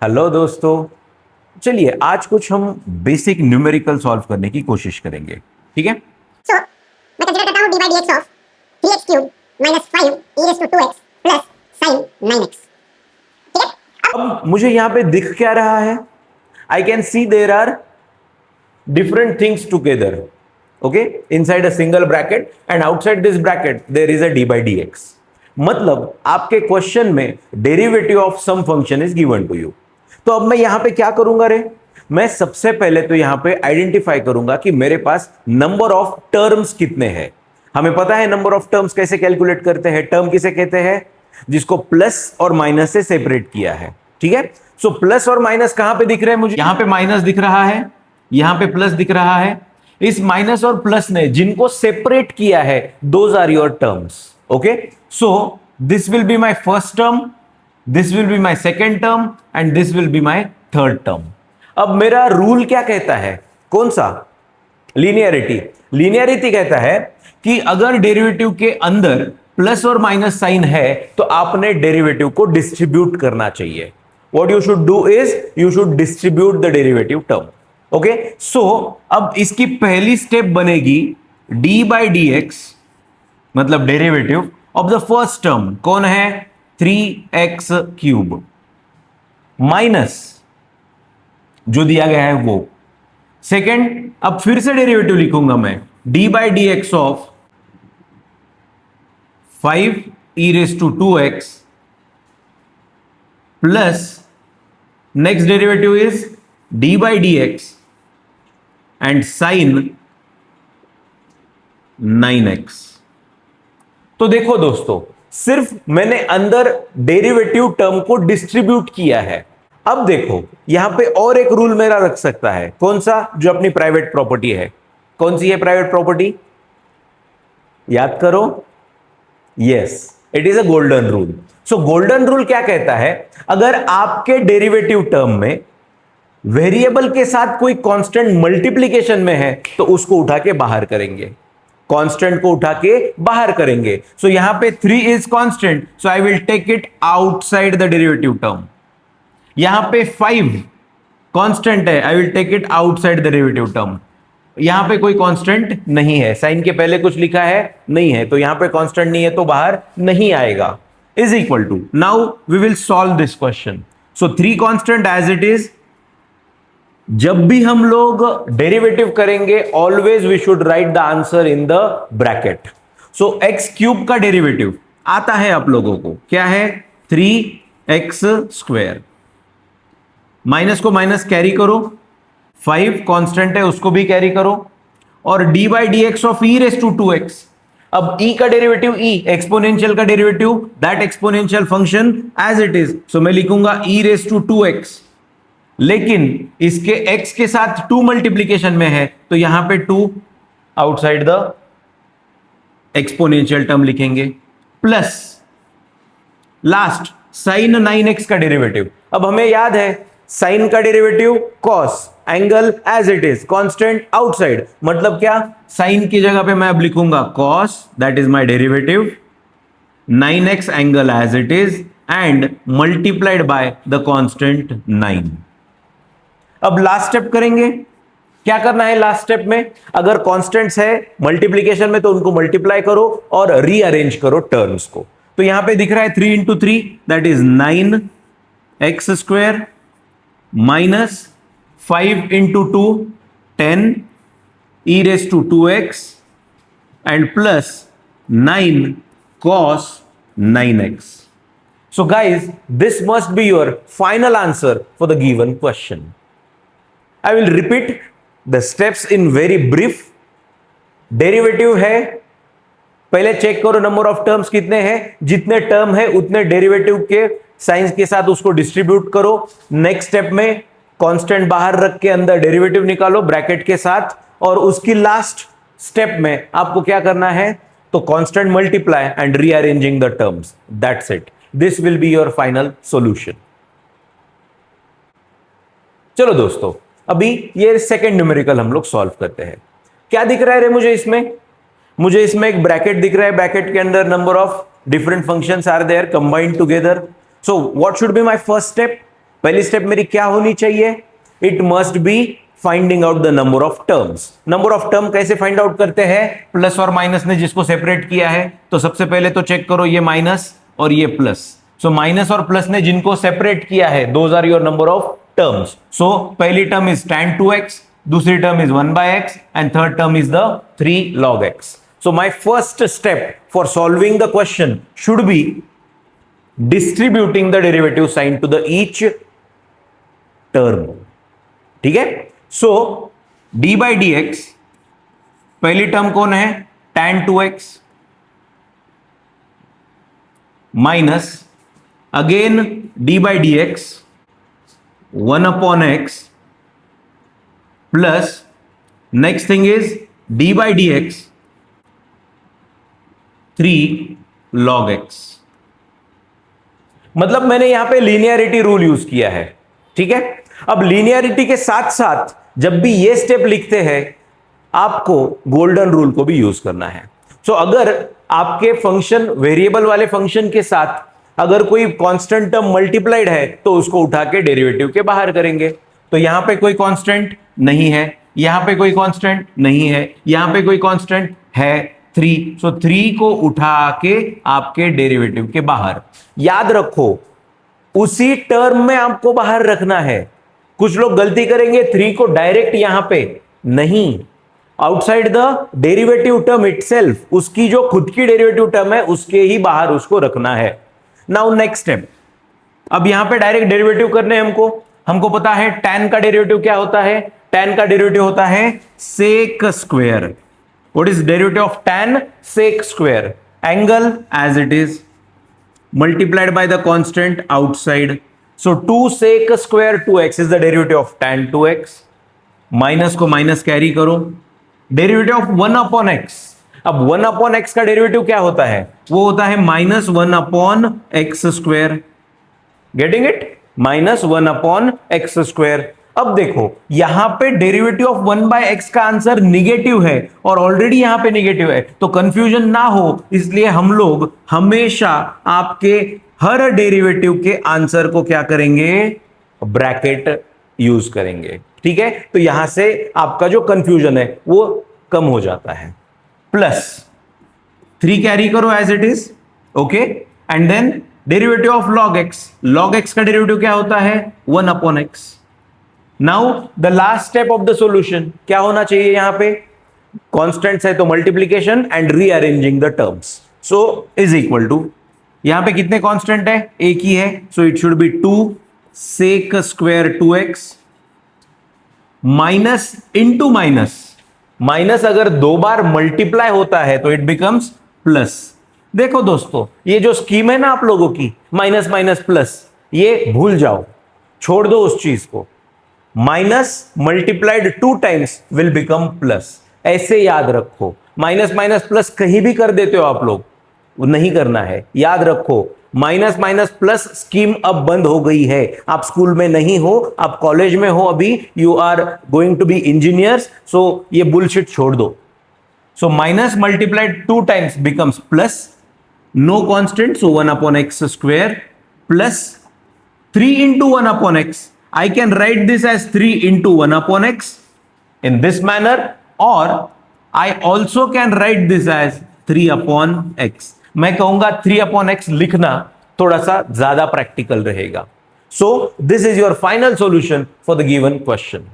Hello दोस्तों। चलिए आज कुछ हम बेसिक न्यूमेरिकल सॉल्व करने की कोशिश करेंगे, ठीक है। सो मैं कंसीडर करता हूँ d by d x of 3x cube minus 5 e raise to 2x plus sine 9x। ठीक है। अब मुझे यहां पे दिख क्या रहा है? I can see there are different things together, okay, inside a single bracket and outside this bracket there is a d by dx। मतलब आपके क्वेश्चन में derivative of sum function is given to you. तो अब मैं यहां पे क्या करूंगा रे? मैं सबसे पहले तो यहां पे आइडेंटिफाई करूंगा कि मेरे पास नंबर ऑफ टर्म्स कितने हैं। हमें पता है नंबर ऑफ टर्म्स कैसे कैलकुलेट करते हैं। टर्म किसे कहते हैं? जिसको प्लस और माइनस से सेपरेट किया है, ठीक है। सो प्लस और माइनस कहां पे दिख रहे हैं मुझे? यहां पे माइनस दिख रहा है, यहां पे प्लस दिख रहा है। इस माइनस और प्लस ने जिनको सेपरेट किया है, those are your terms. Okay, so this will be my first term, this will be my second term and this will be my third term. अब मेरा रूल क्या कहता है? कौन सा? लीनियरिटी। लीनियरिटी कहता है कि अगर डेरिवेटिव के अंदर प्लस और माइनस साइन है तो आपने डेरिवेटिव को डिस्ट्रीब्यूट करना चाहिए। What you should do is you should distribute the derivative term। Okay, so अब इसकी पहली स्टेप बनेगी d बाई डी एक्स, मतलब derivative of the first term. कौन है? 3x क्यूब माइनस जो दिया गया है वो। सेकेंड, अब फिर से डेरिवेटिव लिखूंगा मैं, d by d x of 5 e raise to 2x plus next derivative is d by d x and sine 9x। तो देखो दोस्तों, सिर्फ मैंने अंदर डेरिवेटिव टर्म को डिस्ट्रीब्यूट किया है। अब देखो यहां पे और एक रूल मेरा रख सकता है। कौन सा? जो अपनी प्राइवेट प्रॉपर्टी है। कौन सी है प्राइवेट प्रॉपर्टी? याद करो। Yes, it is a golden rule. So golden rule क्या कहता है? अगर आपके डेरिवेटिव टर्म में वेरिएबल के साथ कोई कांस्टेंट मल्टीप्लिकेशन में है तो उसको उठा के बाहर करेंगे, कांस्टेंट को उठा के बाहर करेंगे। सो यहां पे 3 is constant, so I will take it outside the derivative term. यहां पे 5 कांस्टेंट है, I will take it outside the derivative term. यहां पे कोई कांस्टेंट नहीं है, साइन के पहले कुछ लिखा है नहीं है, तो यहां पे कांस्टेंट नहीं है तो बाहर नहीं आएगा। Is equal to, now we will solve this question. So 3 constant as it is. जब भी हम लोग डेरिवेटिव करेंगे always we should write the answer in the bracket. So x cube का डेरिवेटिव आता है आप लोगों को, क्या है? 3x square. माइनस को माइनस कैरी करो, 5 कांस्टेंट है उसको भी कैरी करो, और d by d x of e raise to 2x। अब e का डेरिवेटिव e, एक्सपोनेंशियल का derivative that exponential function as it is. So मैं लिखूंगा e रेस टू 2x, लेकिन इसके x के साथ 2 मल्टीप्लीकेशन में है तो यहां पे 2 आउटसाइड द एक्सपोनेंशियल टर्म लिखेंगे, प्लस लास्ट साइन 9x का डेरिवेटिव। अब हमें याद है साइन का derivative cos, angle as it is, constant outside, मतलब क्या? साइन की जगह पे मैं अब लिखूंगा cos, that is my derivative, 9x angle as it is and multiplied by the constant 9। अब लास्ट स्टेप करेंगे। क्या करना है लास्ट स्टेप में? अगर कांस्टेंट्स है मल्टीप्लीकेशन में तो उनको मल्टीप्लाई करो और रीअरेंज करो टर्म्स को। तो यहां पे दिख रहा है 3 into 3 that is 9x square minus 5 into 2 10 e raise to 2x and plus 9 cos 9x। So guys, this must be your final answer for the given question। I will repeat the steps in very brief। Derivative है, पहले check करो number of terms कितने हैं, जितने term है उतने derivative के science के साथ उसको डिस्ट्रीब्यूट करो। नेक्स्ट स्टेप में कांस्टेंट बाहर रख के अंदर डेरिवेटिव निकालो ब्रैकेट के साथ, और उसकी लास्ट स्टेप में आपको क्या करना है? तो constant multiply and rearranging the terms, that's it. This will be your final solution. चलो दोस्तों, अभी ये सेकंड न्यूमेरिकल हम लोग सॉल्व करते हैं। क्या दिख रहा है रे मुझे इसमें? मुझे इसमें एक ब्रैकेट दिख रहा है, ब्रैकेट के अंदर number of different functions are there combined together. So what should be my first step? पहली स्टेप मेरी क्या होनी चाहिए? It must be finding out the number of terms. Number of term कैसे फाइंड आउट करते हैं? प्लस और minus ने जिसको सेपरेट किया है, तो सबसे पहले तो चेक करो ये माइनस और ये प्लस। सो माइनस और प्लस ने जिनको सेपरेट किया है, those are your number of terms. So पहली टर्म इज tan 2x, दूसरी term is 1/x and third term is the 3 log x. So my first step for solving the question should be distributing the derivative sign to the each term. ठीक है? So d by dx, पहली term कौन है? tan 2x minus again d by dx 1/x plus next thing is d by dx 3 log x। मतलब मैंने यहां पे linearity rule use किया है। ठीक है? अब लीनियरिटी के साथ साथ जब भी ये स्टेप लिखते हैं, आपको गोल्डन रूल को भी यूज करना है। सो अगर आपके फंक्शन, वेरिएबल वाले फंक्शन के साथ अगर कोई कांस्टेंट टर्म मल्टीप्लाइड है, तो उसको उठा के डेरिवेटिव के बाहर करेंगे। तो यहां पे कोई कांस्टेंट नहीं है, यहां पे कोई कांस्टेंट नहीं है, यहां पे कोई कांस्टेंट है 3। सो 3 को उठा के आपके डेरिवेटिव के बाहर। याद रखो, उसी टर्म में आपको बाहर रखना है। कुछ लोग गलती करेंगे, 3 को डायरेक्ट यहां पे नहीं, outside the derivative term itself, उसकी जो खुद की डेरिवेटिव टर्म है उसके ही बाहर उसको रखना है। नाउ नेक्स्ट स्टेप, अब यहां पे डायरेक्ट डेरिवेटिव करने हैं हमको पता है tan का डेरिवेटिव क्या होता है? tan का डेरिवेटिव होता है sec square. What is derivative of tan? sec square. Angle as it is multiplied by the constant outside. So 2 sec square 2x is the derivative of tan 2x. Minus को minus carry करो, derivative of 1/x। अब 1/x का derivative क्या होता है? वो होता है -1/x square. Getting it? -1/x square. अब देखो, यहां पे डेरिवेटिव ऑफ 1/x का आंसर निगेटिव है और ऑलरेडी यहां पे निगेटिव है, तो कंफ्यूजन ना हो इसलिए हम लोग हमेशा आपके हर डेरिवेटिव के आंसर को क्या करेंगे? ब्रैकेट यूज करेंगे। ठीक है? तो यहां से आपका जो कंफ्यूजन है वो कम हो जाता है। प्लस 3 कैरी करो as it is, okay, and then derivative of log x। log x का डेरिवेटिव क्या होता है? 1/x। Now the last step of the solution क्या होना चाहिए? यहां पे कांस्टेंट्स है तो multiplication and rearranging the terms. So is equal to, यहां पे कितने कांस्टेंट है? एक ही है, so it should be 2 sec square 2x minus into minus. Minus अगर 2 बार मल्टीप्लाई होता है तो इट बिकम्स प्लस। देखो दोस्तों, ये जो स्कीम है ना आप लोगों की, माइनस माइनस प्लस, ये भूल जाओ, छोड़ दो उस चीज को। Minus multiplied 2 times will become plus, ऐसे याद रखो। माइनस माइनस प्लस कहीं भी कर देते हो आप लोग, वो नहीं करना है। याद रखो, माइनस माइनस प्लस स्कीम अब बंद हो गई है। आप स्कूल में नहीं हो, आप कॉलेज में हो, अभी you are going to be engineers, so ये बुलशिट छोड़ दो। So minus multiplied 2 times becomes plus, no constant, so 1/x square plus 3 into 1/x. I can write this as 3 into 1/x in this manner, or I also can write this as 3/x. मैं कहूंगा 3/x लिखना थोड़ा सा ज्यादा practical रहेगा। So this is your final solution for the given question.